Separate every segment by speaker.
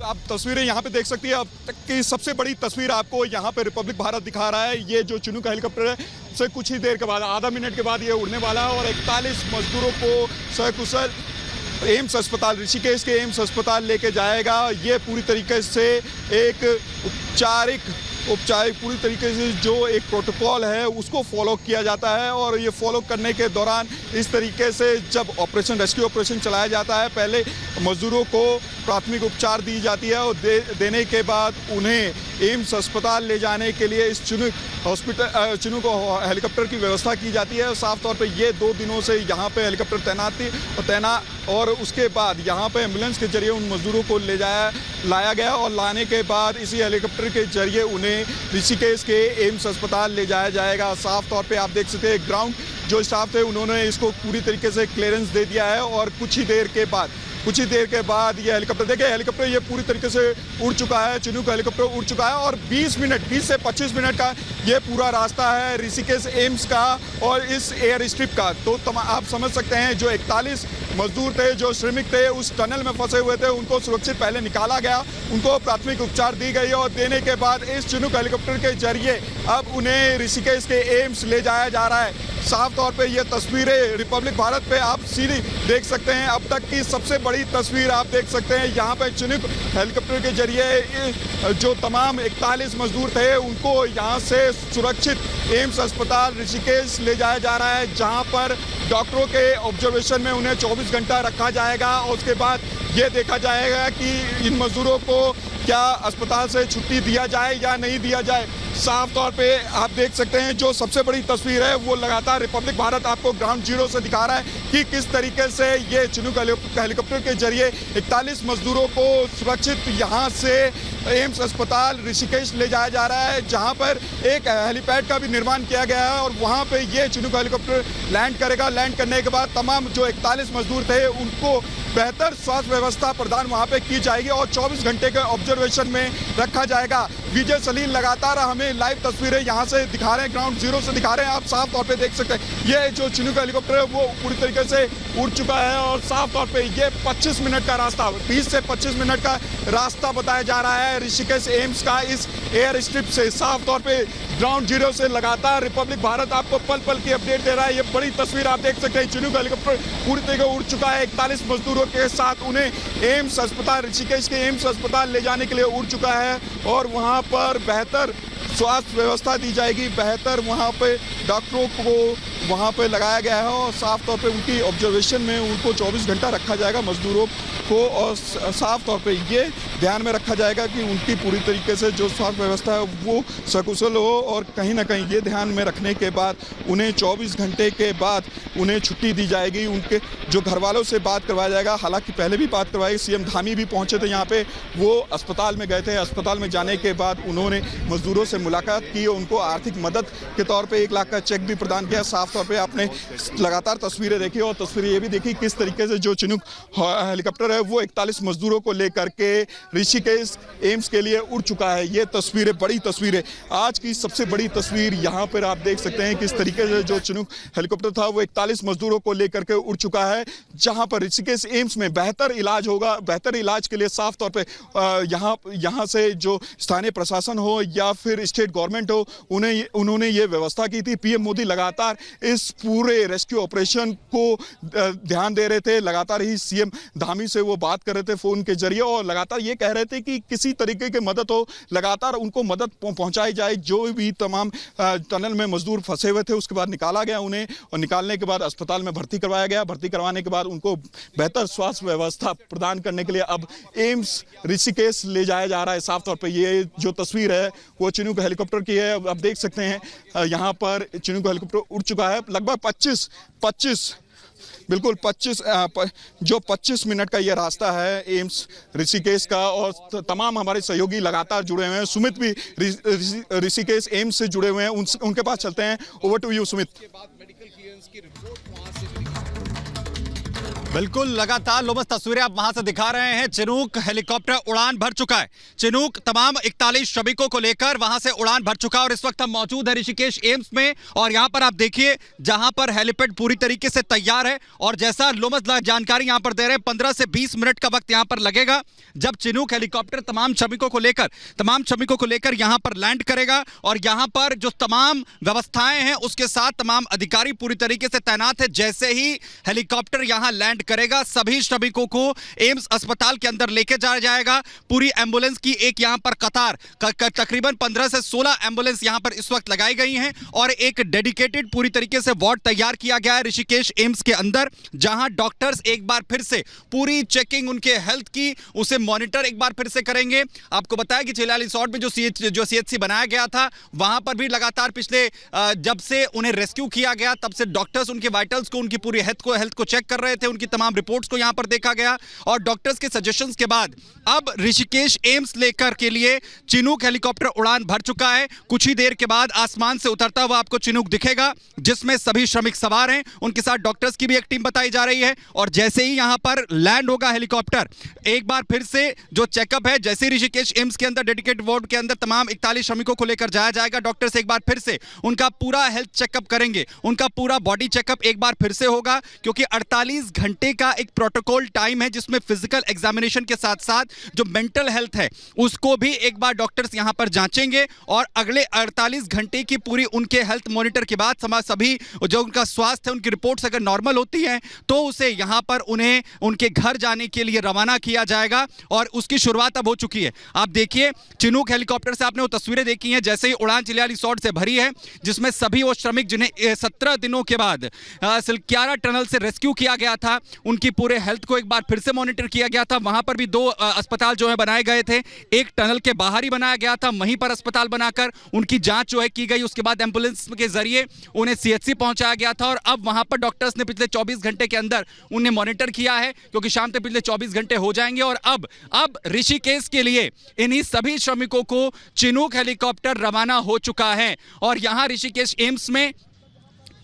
Speaker 1: आप तस्वीरें यहाँ पे देख सकती है। अब तक की सबसे बड़ी तस्वीर आपको यहाँ पे रिपब्लिक भारत दिखा रहा है। ये जो चिनूक हेलीकॉप्टर है से कुछ ही देर के बाद, आधा मिनट के बाद ये उड़ने वाला है और 41 मजदूरों को सकुशल एम्स अस्पताल, ऋषिकेश के एम्स अस्पताल लेके जाएगा। ये पूरी तरीके से एक उपचारिक पूरी तरीके से जो एक प्रोटोकॉल है उसको फॉलो किया जाता है और ये फॉलो करने के दौरान इस तरीके से जब रेस्क्यू ऑपरेशन चलाया जाता है, पहले मजदूरों को प्राथमिक उपचार दी जाती है और देने के बाद उन्हें एम्स अस्पताल ले जाने के लिए इस चिनूक हेलीकॉप्टर की व्यवस्था की जाती है। साफ तौर पे ये 2 दिनों से यहाँ पे हेलीकॉप्टर तैनात और उसके बाद यहाँ पे एम्बुलेंस के जरिए उन मजदूरों को लाया गया और लाने के बाद इसी हेलीकॉप्टर के जरिए उन्हें ऋषिकेश के एम्स अस्पताल ले जाया जाएगा। साफ तौर पे आप देख सकते हैं ग्राउंड जो स्टाफ थे उन्होंने इसको पूरी तरीके से क्लियरेंस दे दिया है और कुछ ही देर के बाद ये हेलीकॉप्टर, देखिए हेलीकॉप्टर ये पूरी तरीके से उड़ चुका है, चिनूक हेलीकॉप्टर उड़ चुका है और 20 से 25 मिनट का ये पूरा रास्ता है ऋषिकेश एम्स का और इस एयर स्ट्रिप का। तो आप समझ सकते हैं जो 41 मजदूर थे, जो श्रमिक थे, उस टनल में फंसे हुए थे, उनको सुरक्षित पहले निकाला गया, उनको प्राथमिक उपचार दी गई और देने के बाद इस चिनूक हेलीकॉप्टर के जरिए अब उन्हें ऋषिकेश के एम्स ले जाया जा रहा है। साफ तौर पे ये तस्वीरें रिपब्लिक भारत पे आप सीधी देख सकते हैं। अब तक की सबसे बड़ी तस्वीर आप देख सकते हैं। यहाँ पे चिनूक हेलीकॉप्टर के जरिए जो तमाम 41 मजदूर थे उनको यहाँ से सुरक्षित एम्स अस्पताल ऋषिकेश ले जाया जा रहा है, जहाँ पर डॉक्टरों के ऑब्जर्वेशन में उन्हें 24 घंटा रखा जाएगा और उसके बाद ये देखा जाएगा कि इन मजदूरों को क्या अस्पताल से छुट्टी दिया जाए या नहीं दिया जाए। साफ तौर पे आप देख सकते हैं जो सबसे बड़ी तस्वीर है वो लगातार रिपब्लिक भारत आपको ग्राउंड जीरो से दिखा रहा है कि किस तरीके से ये चिनूक हेलीकॉप्टर के जरिए 41 मजदूरों को सुरक्षित यहाँ से एम्स अस्पताल ऋषिकेश ले जाया जा रहा है, जहाँ पर एक हेलीपैड का भी निर्माण किया गया है और वहाँ पे ये चिनूक हेलीकॉप्टर लैंड करेगा। लैंड करने के बाद तमाम जो 41 मजदूर थे उनको बेहतर स्वास्थ्य व्यवस्था प्रदान वहाँ पे की जाएगी और 24 घंटे के ऑब्जर्वेशन में रखा जाएगा। विजय सलील लगातार हमें लाइव तस्वीरें यहाँ से दिखा रहे हैं, ग्राउंड जीरो से दिखा रहे हैं। आप साफ तौर पे देख सकते हैं ये जो चिनूक हेलीकॉप्टर है वो पूरी तरीके से उड़ चुका है और साफ तौर पे ये 25 मिनट का रास्ता, 20 से 25 मिनट का रास्ता बताया जा रहा है ऋषिकेश एम्स का इस एयर स्ट्रिप से। साफ तौर पे ग्राउंड जीरो से लगातार रिपब्लिक भारत आपको पल पल की अपडेट दे रहा है। ये बड़ी तस्वीर आप देख सकते हैं, चिनूक हेलीकॉप्टर पूरी तरीके उड़ चुका है, 41 मजदूरों के साथ उन्हें एम्स अस्पताल, ऋषिकेश के एम्स अस्पताल ले जाने के लिए उड़ चुका है और वहां पर बेहतर स्वास्थ्य व्यवस्था दी जाएगी, बेहतर वहां पे डॉक्टरों को वहां पे लगाया गया है और साफ तौर पे उनकी ऑब्जर्वेशन में उनको 24 घंटा रखा जाएगा मजदूरों को और साफ तौर पे ये ध्यान में रखा जाएगा कि उनकी पूरी तरीके से जो स्वास्थ्य व्यवस्था है वो सकुशल हो और कहीं ना कहीं ये ध्यान में रखने के बाद उन्हें 24 घंटे के बाद उन्हें छुट्टी दी जाएगी। उनके जो घर वालों से बात करवाया जाएगा, हालांकि पहले भी बात करवाई, सीएम धामी भी पहुंचे थे यहाँ पे, वो अस्पताल में गए थे। अस्पताल में जाने के बाद उन्होंने मजदूरों से मुलाकात की और उनको आर्थिक मदद के तौर पर 1 लाख का चेक भी प्रदान किया। साफ तौर पर आपने लगातार तस्वीरें देखी और तस्वीरें ये भी देखी किस तरीके से जो चिनूक हेलीकॉप्टर है वो 41 मजदूरों को लेकर के ऋषिकेश एम्स के लिए उड़ चुका है। ये तस्वीरें बड़ी तस्वीरें, आज की सबसे बड़ी तस्वीर यहाँ पर आप देख सकते हैं किस तरीके से जो चिनूक हेलीकॉप्टर था वो 41 मजदूरों को लेकर के उड़ चुका है, जहाँ पर ऋषिकेश एम्स में बेहतर इलाज होगा। बेहतर इलाज के लिए साफ तौर पे यहाँ से जो स्थानीय प्रशासन हो या फिर स्टेट गवर्नमेंट हो उन्होंने ये व्यवस्था की थी। पीएम मोदी लगातार इस पूरे रेस्क्यू ऑपरेशन को ध्यान दे रहे थे, लगातार ही सीएम धामी से वो बात कर रहे थे फोन के जरिए और लगातार ये कह रहे थे कि किसी तरीके की मदद हो, लगातार उनको मदद पहुंचाई जाए। जो भी तमाम टनल में मजदूर फंसे हुए थे उसके बाद निकाला गया उन्हें और निकालने के बाद अस्पताल में भर्ती करवाया गया। भर्ती करवाने के बाद उनको बेहतर स्वास्थ्य व्यवस्था प्रदान करने के लिए अब एम्स ऋषिकेश ले जाया जा रहा है। साफ तौर पर ये जो तस्वीर है वो चिनूक हेलीकॉप्टर की है। आप देख सकते हैं यहाँ पर चिनूक हेलीकॉप्टर उड़ चुका है। लगभग 25 मिनट का ये रास्ता है एम्स ऋषिकेश का और तमाम हमारे सहयोगी लगातार जुड़े हुए हैं। सुमित भी ऋषिकेश एम्स से जुड़े हुए हैं, उनके पास चलते हैं। Over to you Sumit.
Speaker 2: बिल्कुल लगातार लोमस तस्वीरें आप वहां से दिखा रहे हैं। चिनूक हेलीकॉप्टर उड़ान भर चुका है। चिनूक तमाम 41 श्रमिकों को लेकर वहां से उड़ान भर चुका है और इस वक्त हम मौजूद है ऋषिकेश एम्स में। और यहां पर आप देखिए जहां पर हेलीपैड पूरी तरीके से तैयार है और जैसा लोमस जानकारी यहां पर दे रहे हैं 15 से 20 मिनट का वक्त यहां पर लगेगा जब चिनूक हेलीकॉप्टर तमाम श्रमिकों को लेकर यहां पर लैंड करेगा। और यहां पर जो तमाम व्यवस्थाएं हैं उसके साथ तमाम अधिकारी पूरी तरीके से तैनात है। जैसे ही हेलीकॉप्टर यहां लैंड करेगा सभी श्रमिकों को एम्स अस्पताल के अंदर लेके जाया जाएगा। पूरी एम्बुलेंस की एक यहां पर कतार तकरीबन 15 से 16 एम्बुलेंस यहां पर इस वक्त लगाई गई हैं और एक डेडिकेटेड पूरी तरीके से वार्ड तैयार किया गया है ऋषिकेश एम्स के अंदर, जहां डॉक्टर्स एक बार फिर से पूरी चेकिंग उनके हेल्थ की उसे मॉनिटर एक बार फिर से करेंगे। आपको बताया कि चिलाली रिसोर्ट में जो सीएचसी बनाया गया था वहां पर भी लगातार पिछले जब से उन्हें रेस्क्यू किया गया तब से डॉक्टर्स उनके वाइटल्स को, उनकी पूरी हेल्थ को चेक कर रहे थे। उनकी तमाम रिपोर्ट्स को यहां पर देखा गया और डॉक्टर्स के सजेशंस के बाद अब ऋषिकेश एम्स लेकर के लिए चिनूक हेलीकॉप्टर उड़ान भर चुका है। कुछ ही देर के बाद आसमान से उतरता हुआ आपको चिनूक दिखेगा जिसमें सभी श्रमिक सवार हैं, उनके साथ डॉक्टर्स की भी एक टीम बताई जा रही है। और जैसे ही यहां पर लैंड होगा हेलीकॉप्टर एक बार फिर से जो चेकअप है, जैसे ऋषिकेश एम्स के अंदर डेडिकेटेड वार्ड के अंदर तमाम 41 श्रमिकों को लेकर जाया जाएगा, डॉक्टर्स एक बार फिर से उनका पूरा हेल्थ चेकअप करेंगे, उनका पूरा बॉडी चेकअप एक बार फिर से होगा क्योंकि 48 घंटे का एक प्रोटोकॉल टाइम है जिसमें फिजिकल एग्जामिनेशन के साथ साथ जो मेंटल हेल्थ है उसको भी एक बार डॉक्टर्स यहां पर जांचेंगे और अगले 48 घंटे की पूरी उनके हेल्थ मॉनिटर के बाद सभी जो उनका स्वास्थ्य है उनकी रिपोर्ट्स अगर नॉर्मल होती हैं तो उसे यहां पर उन्हें उनके घर जाने के लिए रवाना किया जाएगा और उसकी शुरुआत अब हो चुकी है। आप देखिए चिनूक हेलीकॉप्टर से आपने वो तस्वीरें देखी हैं जैसे ही उड़ान चिलिया रिसोर्ट से भरी है जिसमें सभी वो श्रमिक जिन्हें 17 दिनों के बाद सिलक्यारा टनल से रेस्क्यू किया गया था उनकी पूरे हेल्थ को एक बार फिर से मॉनिटर किया गया था। वहां पर भी 2 अस्पताल जो है बनाए गए थे, एक टनल के बाहर ही बनाया गया था, वहीं पर अस्पताल बनाकर उनकी जांच जो है की गई। उसके बाद एम्बुलेंस के जरिए उन्हें सीएचसी पहुंचाया गया था और अब वहां पर डॉक्टर्स ने पिछले 24 घंटे के अंदर उन्हें मॉनिटर किया है क्योंकि शाम तक पिछले 24 घंटे हो जाएंगे। और अब ऋषिकेश के लिए इन्हीं सभी श्रमिकों को चिनूक हेलीकॉप्टर रवाना हो चुका है और यहां ऋषिकेश एम्स में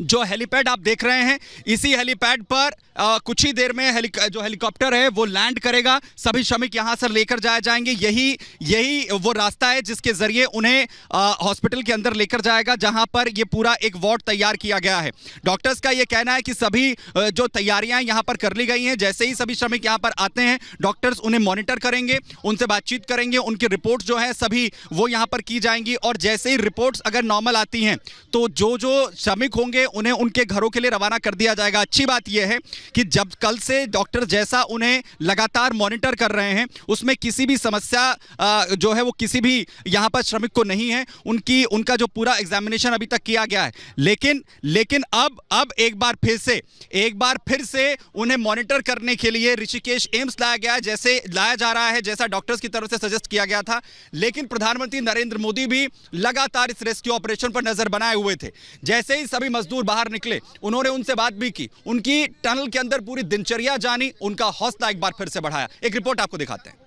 Speaker 2: जो हेलीपैड आप देख रहे हैं इसी हेलीपैड पर कुछ ही देर में जो हेलीकॉप्टर है वो लैंड करेगा। सभी श्रमिक यहां से लेकर जाए जाएंगे। यही वो रास्ता है जिसके जरिए उन्हें हॉस्पिटल के अंदर लेकर जाएगा जहां पर ये पूरा एक वार्ड तैयार किया गया है। डॉक्टर्स का ये कहना है कि सभी जो तैयारियां यहां पर कर ली गई हैं, जैसे ही सभी श्रमिक यहां पर आते हैं डॉक्टर्स उन्हें मॉनिटर करेंगे, उनसे बातचीत करेंगे, उनकी रिपोर्ट्स जो है सभी वो यहां पर की जाएंगी और जैसे ही रिपोर्ट्स अगर नॉर्मल आती हैं तो जो श्रमिक होंगे उन्हें उनके घरों के लिए रवाना कर दिया जाएगा। अच्छी बात यह है कि जब कल से डॉक्टर जैसा उन्हें लगातार मॉनिटर कर रहे हैं उसमें किसी भी समस्या जो है वो किसी भी यहां पर श्रमिक को नहीं है। उनका जो पूरा एग्जामिनेशन अभी तक किया गया है लेकिन अब एक बार फिर से उन्हें मॉनिटर करने के लिए ऋषिकेश एम्स लाया गया है, जैसे लाया जा रहा है जैसा डॉक्टर्स की तरफ से सजेस्ट किया गया था। लेकिन प्रधानमंत्री नरेंद्र मोदी भी लगातार इस रेस्क्यू ऑपरेशन पर नजर बनाए हुए थे। जैसे ही सभी मजदूर बाहर निकले उन्होंने उनसे बात भी की, उनकी टनल के अंदर पूरी दिनचर्या जानी, उनका हौसला एक बार फिर से बढ़ाया। एक रिपोर्ट आपको दिखाते हैं।